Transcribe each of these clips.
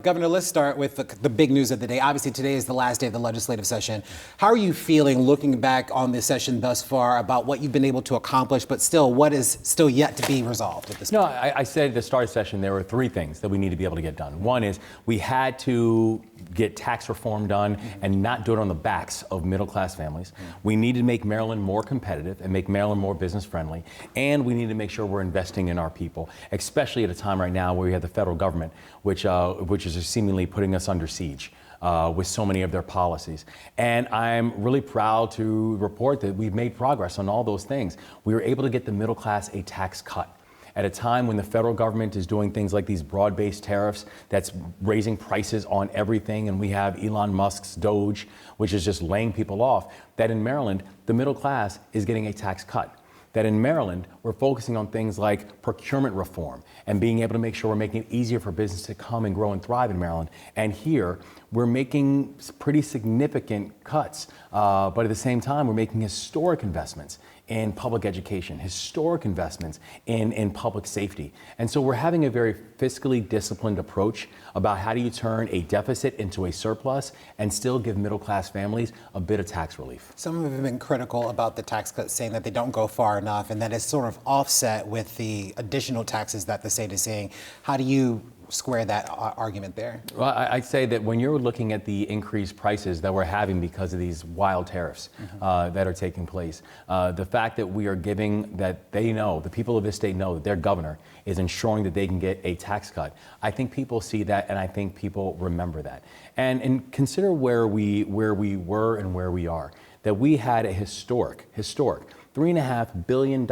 Governor, let's start with the big news of the day. Obviously, today is the last day of the legislative session. How are you feeling looking back on this session thus far about what you've been able to accomplish, but still what is still yet to be resolved at this point? No, I said at the start of the session there were three things that we need to be able to get done. One is we had to get tax reform done and not do it on the backs of middle-class families. We need to make Maryland more competitive and make Maryland more business-friendly. And we need to make sure we're investing in our people, especially at a time right now where we have the federal government, which is seemingly putting us under siege with so many of their policies. And I'm really proud to report that we've made progress on all those things. We were able to get the middle class a tax cut at a time when the federal government is doing things like these broad-based tariffs that's raising prices on everything, and we have Elon Musk's Doge, which is just laying people off, that in Maryland, the middle class is getting a tax cut. That in Maryland, we're focusing on things like procurement reform and being able to make sure we're making it easier for business to come and grow and thrive in Maryland. And here, we're making pretty significant cuts, but at the same time, we're making historic investments in public education, historic investments in public safety. And so we're having a very fiscally disciplined approach about how do you turn a deficit into a surplus and still give middle-class families a bit of tax relief. Some have been critical about the tax cuts, saying that they don't go far enough and that it's sort of offset with the additional taxes that the state is seeing. How do you square that argument there? Well, I'd say that when you're looking at the increased prices that we're having because of these wild tariffs that are taking place, the fact that we are giving, that they know, the people of this state know that their governor is ensuring that they can get a tax cut, I think people see that, and I think people remember that. And consider where we were and where we are, that we had a historic $3.5 billion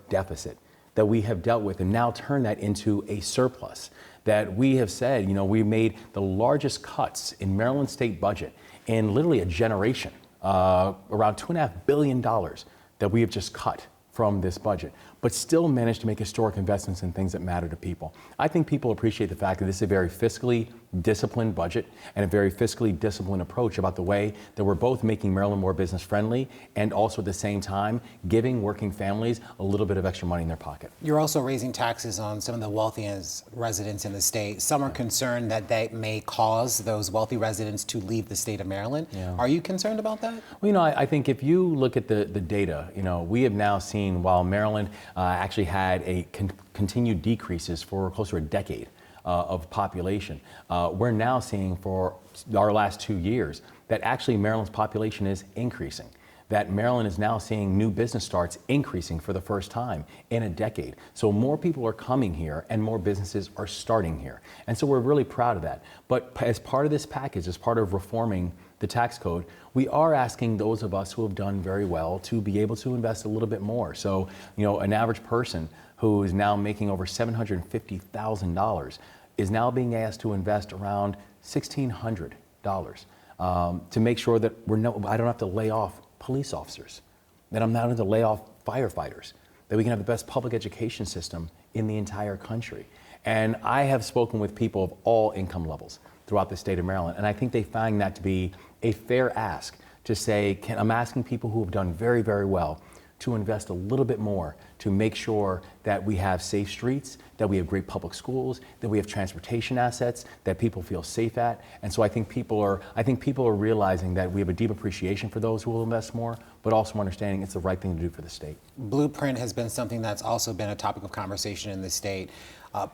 deficit that we have dealt with and now turn that into a surplus. That we have said, we made the largest cuts in Maryland state budget in literally a generation, around $2.5 billion that we have just cut from this budget, but still managed to make historic investments in things that matter to people. I think people appreciate the fact that this is a very fiscally disciplined budget and a very fiscally disciplined approach about the way that we're both making Maryland more business friendly and also at the same time giving working families a little bit of extra money in their pocket. You're also raising taxes on some of the wealthiest residents in the state. Some are concerned that they may cause those wealthy residents to leave the state of Maryland. Yeah. Are you concerned about that? Well, I think if you look at the data, we have now seen while Maryland actually had continued decreases for close to a decade of population. We're now seeing for our last 2 years that actually Maryland's population is increasing. That Maryland is now seeing new business starts increasing for the first time in a decade. So more people are coming here and more businesses are starting here. And so we're really proud of that. But as part of this package, as part of reforming the tax code, we are asking those of us who have done very well to be able to invest a little bit more. So, an average person who is now making over $750,000 is now being asked to invest around $1,600 to make sure that I don't have to lay off police officers, that I'm not going to lay off firefighters, that we can have the best public education system in the entire country. And I have spoken with people of all income levels throughout the state of Maryland, and I think they find that to be a fair ask to say, I'm asking people who have done very, very well to invest a little bit more to make sure that we have safe streets, that we have great public schools, that we have transportation assets, that people feel safe at. And so I think people are realizing that we have a deep appreciation for those who will invest more, but also understanding it's the right thing to do for the state. Blueprint has been something that's also been a topic of conversation in the state.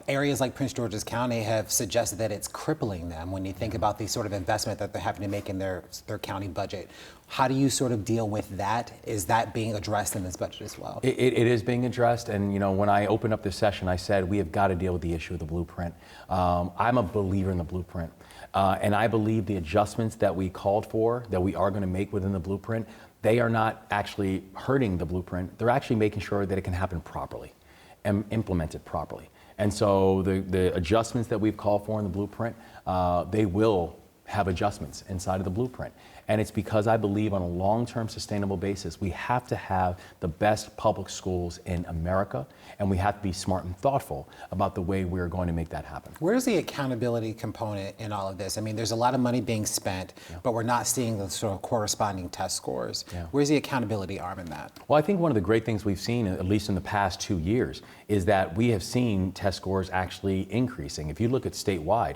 Areas like Prince George's County have suggested that it's crippling them when you think about the sort of investment that they're having to make in their county budget. How do you sort of deal with that? Is that being addressed in this budget as well? It is being addressed, and when I opened up this session, I said we have got to deal with the issue of the blueprint. I'm a believer in the blueprint, and I believe the adjustments that we called for, that we are going to make within the blueprint, they are not actually hurting the blueprint. They're actually making sure that it can happen properly and implemented properly. And so the adjustments that we've called for in the blueprint, they will have adjustments inside of the blueprint. And it's because I believe on a long-term sustainable basis, we have to have the best public schools in America, and we have to be smart and thoughtful about the way we're going to make that happen. Where's the accountability component in all of this? I mean, there's a lot of money being spent, but we're not seeing the sort of corresponding test scores. Where's the accountability arm in that? Well, I think one of the great things we've seen, at least in the past 2 years, is that we have seen test scores actually increasing. If you look at statewide,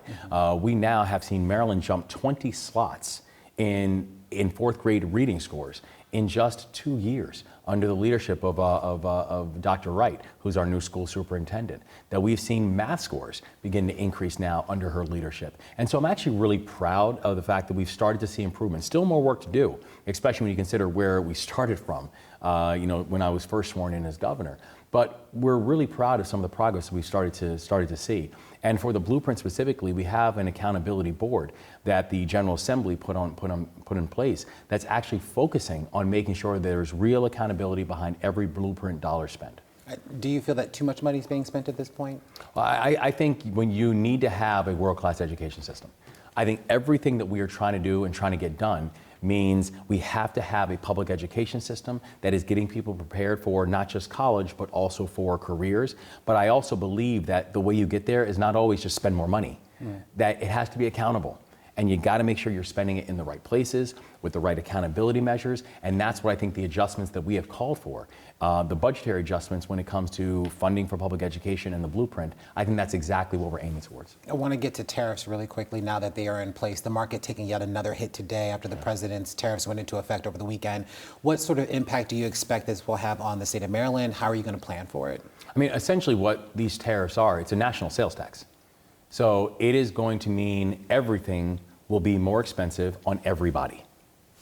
we now have seen Maryland jump 20 slots in fourth grade reading scores in just 2 years under the leadership of Dr. Wright, who's our new school superintendent, that we've seen math scores begin to increase now under her leadership. And so I'm actually really proud of the fact that we've started to see improvement. Still more work to do, especially when you consider where we started from, when I was first sworn in as governor. But we're really proud of some of the progress we've started to see. And for the blueprint specifically, we have an accountability board that the General Assembly put in place that's actually focusing on making sure there's real accountability behind every blueprint dollar spent. Do you feel that too much money is being spent at this point? Well, I think when you need to have a world-class education system, I think everything that we are trying to do and trying to get done means we have to have a public education system that is getting people prepared for not just college, but also for careers. But I also believe that the way you get there is not always just spend more money, that it has to be accountable. And you got to make sure you're spending it in the right places with the right accountability measures. And that's what I think the adjustments that we have called for, the budgetary adjustments when it comes to funding for public education and the blueprint, I think that's exactly what we're aiming towards. I want to get to tariffs really quickly now that they are in place. The market taking yet another hit today after the president's tariffs went into effect over the weekend. What sort of impact do you expect this will have on the state of Maryland? How are you going to plan for it? I mean, essentially what these tariffs are, it's a national sales tax. So it is going to mean everything will be more expensive on everybody.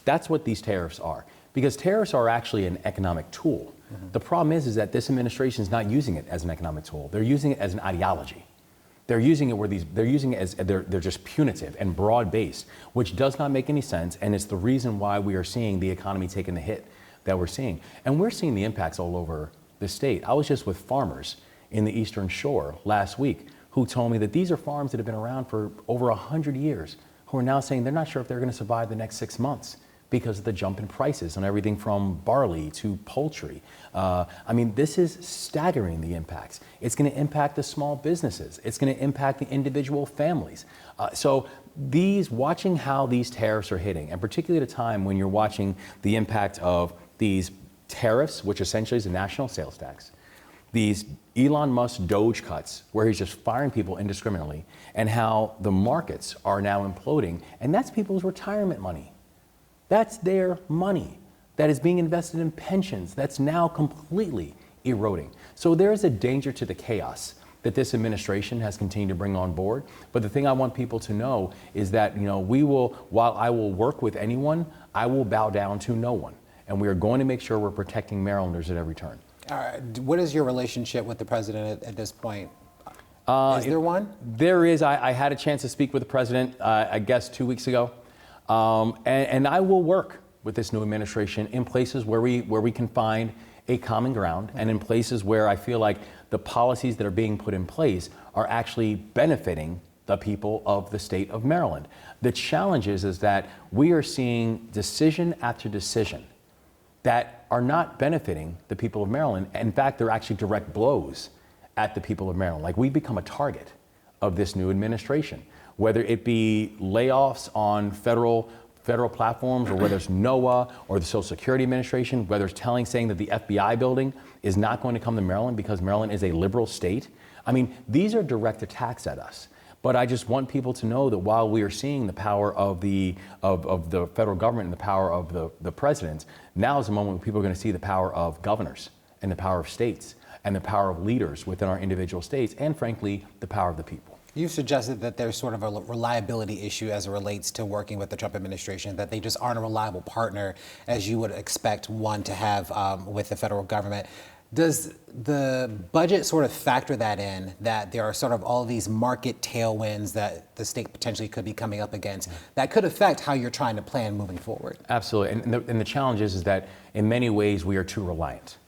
That's what these tariffs are. Because tariffs are actually an economic tool. The problem is that this administration is not using it as an economic tool. They're using it as an ideology. They're using it as they're just punitive and broad-based, which does not make any sense, and it's the reason why we are seeing the economy taking the hit that we're seeing. And we're seeing the impacts all over the state. I was just with farmers in the Eastern Shore last week who told me that these are farms that have been around for over 100 years, who are now saying they're not sure if they're going to survive the next 6 months because of the jump in prices on everything from barley to poultry. I mean, this is staggering, the impacts. It's going to impact the small businesses. It's going to impact the individual families. So watching how these tariffs are hitting, and particularly at a time when you're watching the impact of these tariffs, which essentially is a national sales tax, these Elon Musk Doge cuts, where he's just firing people indiscriminately, and how the markets are now imploding, and that's people's retirement money. That's their money that is being invested in pensions that's now completely eroding. So there is a danger to the chaos that this administration has continued to bring on board. But the thing I want people to know is that, while I will work with anyone, I will bow down to no one. And we are going to make sure we're protecting Marylanders at every turn. What is your relationship with the president at this point? Is there one? There is. I had a chance to speak with the president, I guess, 2 weeks ago. And I will work with this new administration in places where we can find a common ground, and in places where I feel like the policies that are being put in place are actually benefiting the people of the state of Maryland. The challenge is that we are seeing decision after decision that are not benefiting the people of Maryland. In fact, they're actually direct blows at the people of Maryland. Like, we've become a target of this new administration, whether it be layoffs on federal platforms, or whether it's NOAA or the Social Security Administration, whether it's saying that the FBI building is not going to come to Maryland because Maryland is a liberal state. I mean, these are direct attacks at us. But I just want people to know that while we are seeing the power of the federal government and the power of the president, now is the moment when people are going to see the power of governors and the power of states and the power of leaders within our individual states, and frankly, the power of the people. You've suggested that there's sort of a reliability issue as it relates to working with the Trump administration, that they just aren't a reliable partner as you would expect one to have with the federal government. Does the budget sort of factor that in, that there are sort of all of these market tailwinds that the state potentially could be coming up against that could affect how you're trying to plan moving forward? Absolutely. And the challenge is that in many ways we are too reliant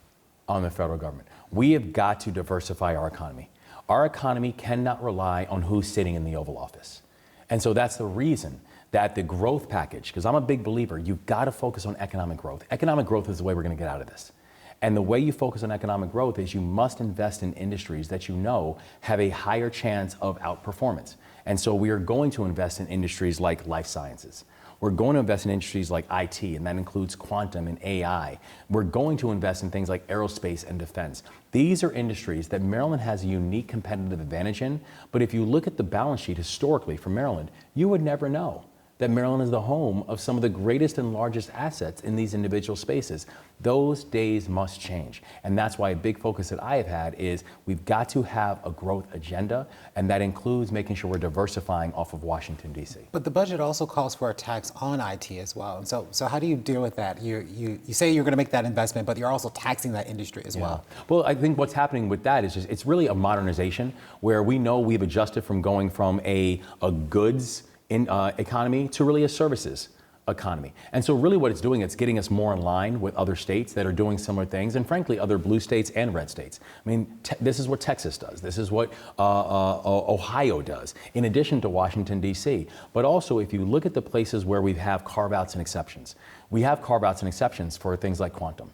on the federal government. We have got to diversify our economy. Our economy cannot rely on who's sitting in the Oval Office. And so that's the reason that the growth package, because I'm a big believer, you've got to focus on economic growth. Economic growth is the way we're going to get out of this. And the way you focus on economic growth is you must invest in industries that you know have a higher chance of outperformance. And so we are going to invest in industries like life sciences. We're going to invest in industries like IT, and that includes quantum and AI. We're going to invest in things like aerospace and defense. These are industries that Maryland has a unique competitive advantage in, but if you look at the balance sheet historically for Maryland, you would never know that Maryland is the home of some of the greatest and largest assets in these individual spaces. Those days must change. And that's why a big focus that I have had is we've got to have a growth agenda, and that includes making sure we're diversifying off of Washington, D.C. But the budget also calls for a tax on IT as well. And so how do you deal with that? You say you're going to make that investment, but you're also taxing that industry as well. Well, I think what's happening with that is just, it's really a modernization where we know we've adjusted from going from a goods economy to really a services economy. And so really what it's doing, it's getting us more in line with other states that are doing similar things, and frankly, other blue states and red states. I mean, this is what Texas does. This is what Ohio does, in addition to Washington, D.C. But also, if you look at the places where we have carve-outs and exceptions, we have carve-outs and exceptions for things like quantum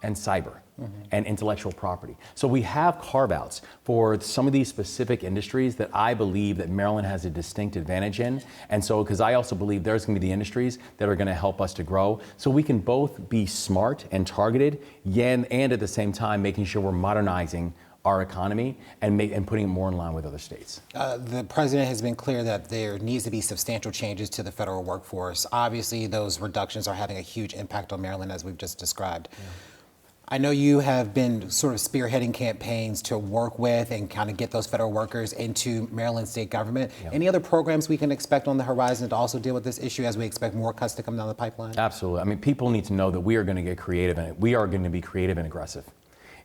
and cyber and intellectual property. So we have carve-outs for some of these specific industries that I believe that Maryland has a distinct advantage in. And so, because I also believe there's going to be the industries that are going to help us to grow. So we can both be smart and targeted, and at the same time making sure we're modernizing our economy and putting it more in line with other states. The president has been clear that there needs to be substantial changes to the federal workforce. Obviously, those reductions are having a huge impact on Maryland, as we've just described. I know you have been sort of spearheading campaigns to work with and kind of get those federal workers into Maryland state government. Any other programs we can expect on the horizon to also deal with this issue as we expect more cuts to come down the pipeline? Absolutely. I mean, people need to know that we are going to get creative, and we are going to be creative and aggressive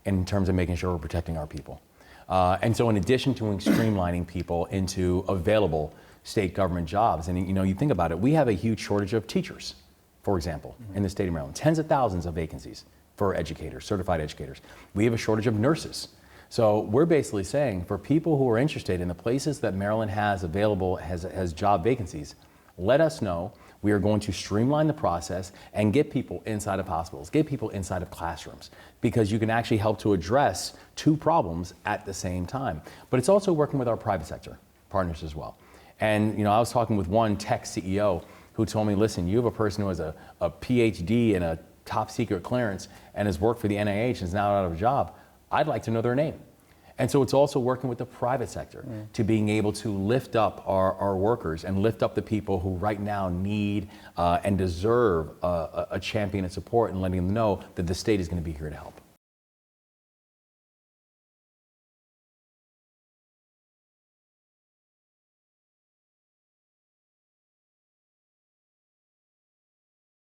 in terms of making sure we're protecting our people. And so in addition to streamlining people into available state government jobs, and you think about it, we have a huge shortage of teachers, for example, in the state of Maryland, tens of thousands of vacancies for educators, certified educators. We have a shortage of nurses. So we're basically saying for people who are interested in the places that Maryland has available, has job vacancies, let us know. We are going to streamline the process and get people inside of hospitals, get people inside of classrooms, because you can actually help to address two problems at the same time. But it's also working with our private sector partners as well. And I was talking with one tech CEO who told me, listen, you have a person who has a PhD and a top secret clearance and has worked for the NIH and is now out of a job. I'd like to know their name. And so it's also working with the private sector to being able to lift up our workers and lift up the people who right now need and deserve a champion and support, and letting them know that the state is going to be here to help.